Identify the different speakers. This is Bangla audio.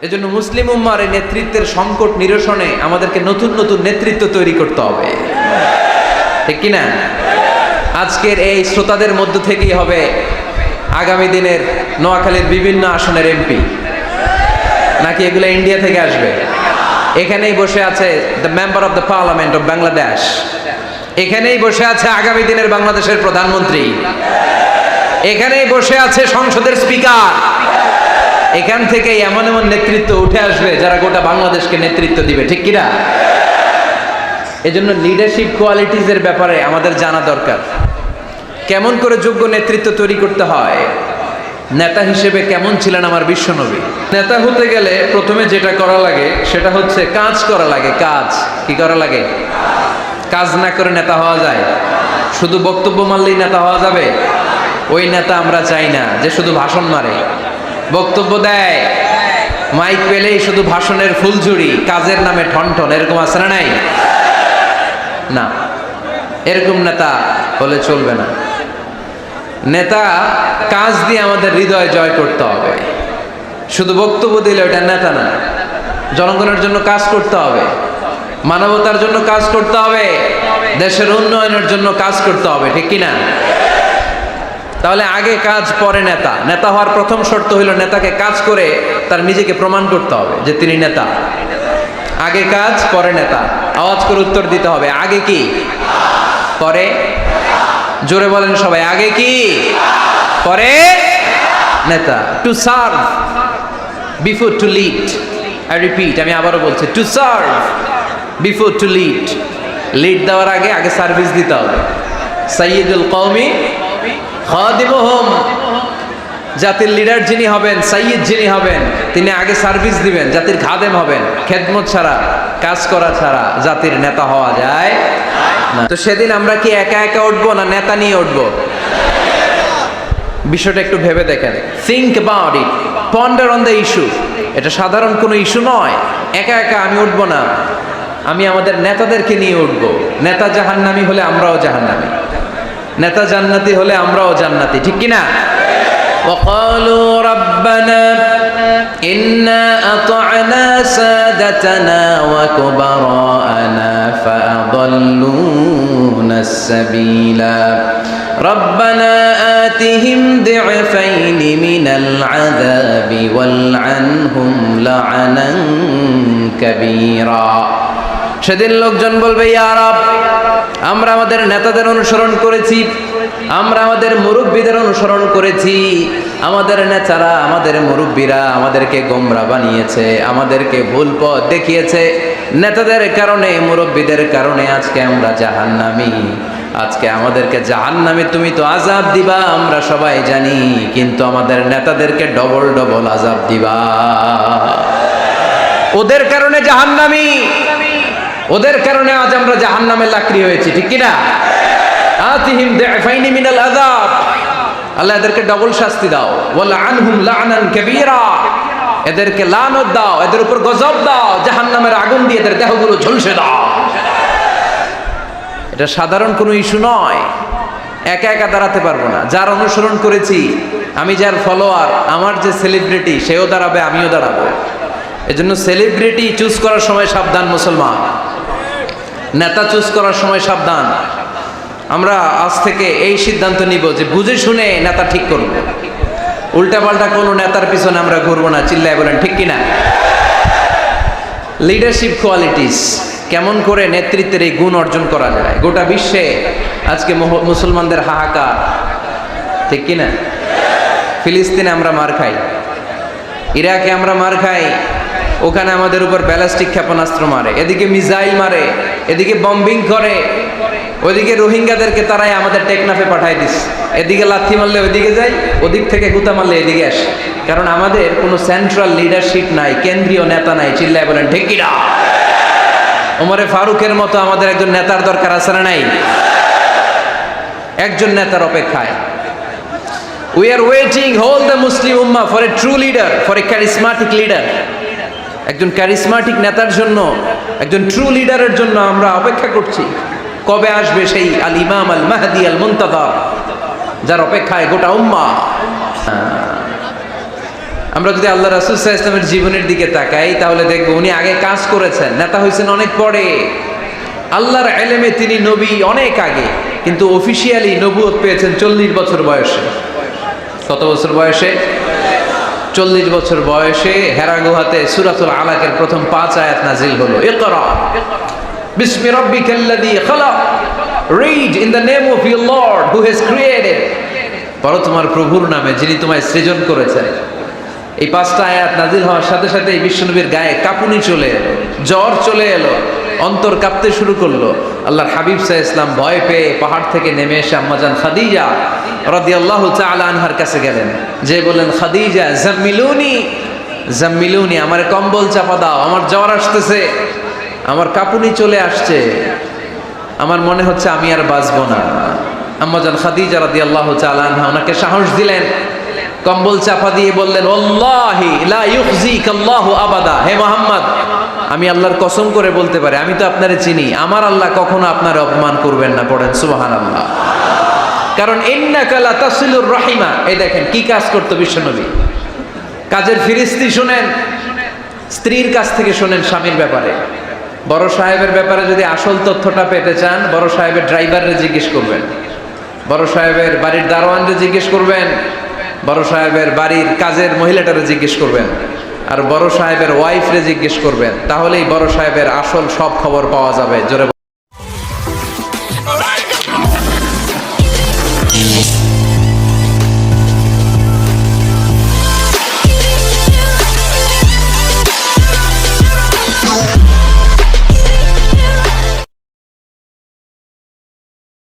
Speaker 1: এজন্য মুসলিম উম্মার এই নেতৃত্বের সংকট নিরসনে আমাদেরকে নতুন নতুন নেতৃত্ব তৈরি করতে হবে, ঠিক কিনা? আজকের এই শ্রোতাদের মধ্য থেকেই হবে আগামী দিনের নোয়াখালীর বিভিন্ন আসনের এমপি, নাকি এগুলো ইন্ডিয়া থেকে আসবে? এখানেই বসে আছে the member of the parliament of Bangladesh, এখানেই বসে আছে আগামী দিনের বাংলাদেশের প্রধানমন্ত্রী, এখানেই বসে আছে সংসদের স্পিকার। এখান থেকে এমন এমন নেতৃত্ব উঠে আসবে যারা গোটা বাংলাদেশকে নেতৃত্ব দিবে, ঠিক কিনা? এজন্য লিডারশিপ কোয়ালিটিজের ব্যাপারে আমাদের জানা দরকার। কেমন করে যোগ্য নেতৃত্ব তৈরি করতে হয়, নেতা হিসেবে কেমন ছিলেন আমার বিশ্বনবী। নেতা হতে গেলে প্রথমে যেটা করা লাগে সেটা হচ্ছে কাজ করা লাগে। কাজ কি করা লাগে? কাজ না করে নেতা হওয়া যায়? শুধু বক্তব্য মারলেই নেতা হওয়া যাবে? ওই নেতা আমরা চাই না যে শুধু ভাষণ মারে, বক্তব্য দেয়, মাইক পেলেই শুধু ভাষণের ফুলঝুরি, কাজের নামে ঠনঠন। এরকম আছে না নাই? না, এরকম নেতা হলে চলবে না। নেতা কাজ দিয়ে আমাদের হৃদয় জয় করতে হবে। শুধু বক্তব্য দিলে ওটা নেতা না। জনগণের জন্য কাজ করতে হবে, মানবতার জন্য কাজ করতে হবে, দেশের উন্নয়নের জন্য কাজ করতে হবে, ঠিক কিনা? তাহলে আগে কাজ পরে নেতা। নেতা হওয়ার প্রথম শর্ত হইল নেতাকে কাজ করে তার নিজেকে প্রমাণ করতে হবে যে তিনি নেতা। আগে কাজ পরে নেতা। আওয়াজ করে উত্তর দিতে হবে, আগে কি পরে? জোরে বলেন সবাই, আগে কি পরে নেতা। To serve before to lead. I repeat, আমি আবারও বলছি, to serve before to lead. Lead দেওয়ার আগে আগে সার্ভিস দিতে হবে। সাইয়্যিদুল কওমি খাদিমুহুম। জাতির লিডার যিনি হবেন, সাইয়্যিদ যিনি হবেন, তিনি আগে সার্ভিস দিবেন, জাতির খাদেম হবেন। খেদমত ছাড়া, কাজ করা ছাড়া জাতির নেতা হওয়া যায় না। তো সেদিন আমরা কি একা একা উঠবো না নেতা নিয়ে উঠবো? বিষয়টা একটু ভেবে দেখেন। Think about it, ponder on the issue. এটা সাধারণ কোনো ইস্যু নয়। একা একা আমি উঠবো না, আমি আমাদের নেতাদেরকে নিয়ে উঠবো। নেতা জাহান্নামী হলে আমরাও জাহান্নামী, নেতা জান্নাতি হলে আমরাও জান্নাতি, ঠিক কিনা? وقالوا ربنا إنا أطعنا سادتنا وكبراءنا فأضلونا السبيلا ربنا آتهم ضعفين من العذاب والعنهم لعنا كبيرا। সেদিন লোকজন বলবে, ইয়া রব, আমরা আমাদের নেতাদের অনুসরণ করেছি, আমরা আমাদের মুরব্বীদের অনুসরণ করেছি, আমাদের নেতারা, আমাদের মুরব্বীরা আমাদেরকে গোমরা বানিয়েছে, আমাদেরকে ভুল পথ দেখিয়েছে। নেতাদের কারণে, মুরব্বীদের কারণে আজকে আমরা জাহান্নামী। আজকে আমাদেরকে জাহান্নামে তুমি তো আযাব দিবা, আমরা সবাই জানি, কিন্তু আমাদের নেতাদেরকে ডবল ডবল আযাব দিবা। ওদের কারণে জাহান্নামী, ওদের কারণে আজ আমরা জাহান্নামের লাকড়ি হয়েছি, ঠিক কিনা? আতিহিম দি'ফাইনি মিনাল আযাব। আল্লাহ এদেরকে ডবল শাস্তি দাও। ওয়ালা আনহুম লা'নান কাবীরা। এদেরকে লানত দাও, এদের উপর গজব দাও, জাহান্নামের আগুন দিয়ে এদের দেহগুলো ঝলসে দাও। এটা সাধারণ কোনো ইস্যু নয়। একা একা দাঁড়াতে পারবো না। যার অনুসরণ করেছি, আমি যার ফলোয়ার, আমার যে সেলিব্রিটি, সেও দাঁড়াবে, আমিও দাঁড়াবো। এজন্য সেলিব্রিটি চুজ করার সময় সাবধান মুসলমান, নেতা চুজ করার সময় সাবধান। আমরা আজ থেকে এই সিদ্ধান্ত নিব যে বুঝে শুনে নেতা ঠিক করব। উল্টাপাল্টা কোনো নেতার পিছনে আমরা ঘুরবো না। চিল্লায় বলেন, ঠিক কিনা? লিডারশিপ কোয়ালিটিস, কেমন করে নেতৃত্বের এই গুণ অর্জন করা যায়। গোটা বিশ্বে আজকে মুসলমানদের হাহাকার, ঠিক কিনা? ফিলিস্তিনে আমরা মার খাই, ইরাকে আমরা মার খাই, ওখানে আমাদের উপর ব্যালিস্টিক ক্ষেপণাস্ত্র মারে, এদিকে মিসাইল মারে, এদিকে বম্বিং করে, ওইদিকে রোহিঙ্গাদেরকে তারাই আমাদের টেকনাফে পাঠায় দিস। এদিকে লাথি মারলে ওইদিকে যাই, ওদিক থেকে গুতা মারলে এদিকে আসে। কারণ আমাদের কোনো সেন্ট্রাল লিডারশিপ নাই, কেন্দ্রীয় নেতা নাই। চিল্লায় বলেন, ঠিক কিনা? ওমরে ফারুকের মতো আমাদের একজন নেতার দরকার আছে না নাই? একজন নেতার অপেক্ষায়। We are waiting, all the Muslim Ummah, for a true leader, for a charismatic leader. একজন ক্যারিসমাটিক নেতার জন্য, একজন ট্রু লিডারের জন্য আমরা অপেক্ষা করছি। কবে আসবে সেই আল ইমাম আল মাহদি আল মুনতাযর, যার অপেক্ষায় গোটা উম্মাহ। আমরা যদি আল্লাহ রাসূল সাল্লাল্লাহু আলাইহি ওয়াসাল্লামের জীবনের দিকে তাকাই তাহলে দেখব উনি আগে কাজ করেছেন, নেতা হয়েছেন অনেক পরে। আল্লাহর ইলমে তিনি নবী অনেক আগে, কিন্তু অফিশিয়ালি নবুয়ত পেয়েছেন 40 বছর বয়সে। কত বছর বয়সে? 40 বছর বয়সে হেরা গুহাতে সূরাতুল আলাকের প্রথম 5 আয়াত নাজিল হলো। ইকরা বিসমি রাব্বিকাল্লাযী খালাক, read in the name of your lord who has created. পড়ো তোমার প্রভুর নামে যিনি তোমায় সৃজন করেছেন। এই 5টা আয়াত নাজিল হওয়ার সাথে সাথে এই বিশ্বনবীর গায়ে কাঁপুনি চলে এলো, জ্বর চলে এলো, অন্তর কাঁপতে শুরু করলো। আল্লাহর হাবিব সাল্লাল্লাহু আলাইহি ওয়াসাল্লাম ভয় পেয়ে পাহাড় থেকে নেমে এসে আম্মাজান খাদিজা রাদিয়াল্লাহু তাআলা আনহার কাছে গেলেন, যে বললেন, খাদিজা জাম্মিলুনি জাম্মিলুনি, আমার কম্বল চাপা দাও, আমার জ্বর আসতেছে, আমার কাঁপুনি চলে আসছে, আমার মনে হচ্ছে আমি আর বাঁচবো না। আম্মাজান খাদিজা রাদিয়াল্লাহু তাআলা আনহা ওনাকে সাহস দিলেন, কম্বল চাপা দিয়ে বললেন, ওয়াল্লাহি লা ইউখজিকাল্লাহু আবাদা, হে মুহাম্মদ, আমি আল্লাহর কসম করে বলতে পারি, আমি তো আপনারে চিনি, আমার আল্লাহ কখনো আপনার অপমান করবেন না। পড়েন সুবহানাল্লাহ। কারণ ইন্নাকা লা তাসিলুর রাহিমা, এই দেখেন কি কাজ করতো বিশ্বনবী। কাজের ফিরিস্তি শুনেন, স্ত্রীর কাছ থেকে শুনেন স্বামীর ব্যাপারে। বড় সাহেবের ব্যাপারে যদি আসল তথ্যটা পেতে চান, বড় সাহেবের ড্রাইভাররে জিজ্ঞেস করবেন, বড় সাহেবের বাড়ির দারোয়ানরে জিজ্ঞেস করবেন, বড় সাহেবের বাড়ির কাজের মহিলাটারে জিজ্ঞেস করবেন, আর বড় সাহেবের ওয়াইফরে জিজ্ঞেস করবেন, তাহলেই বড় সাহেবের আসল সব খবর পাওয়া যাবে। জোরে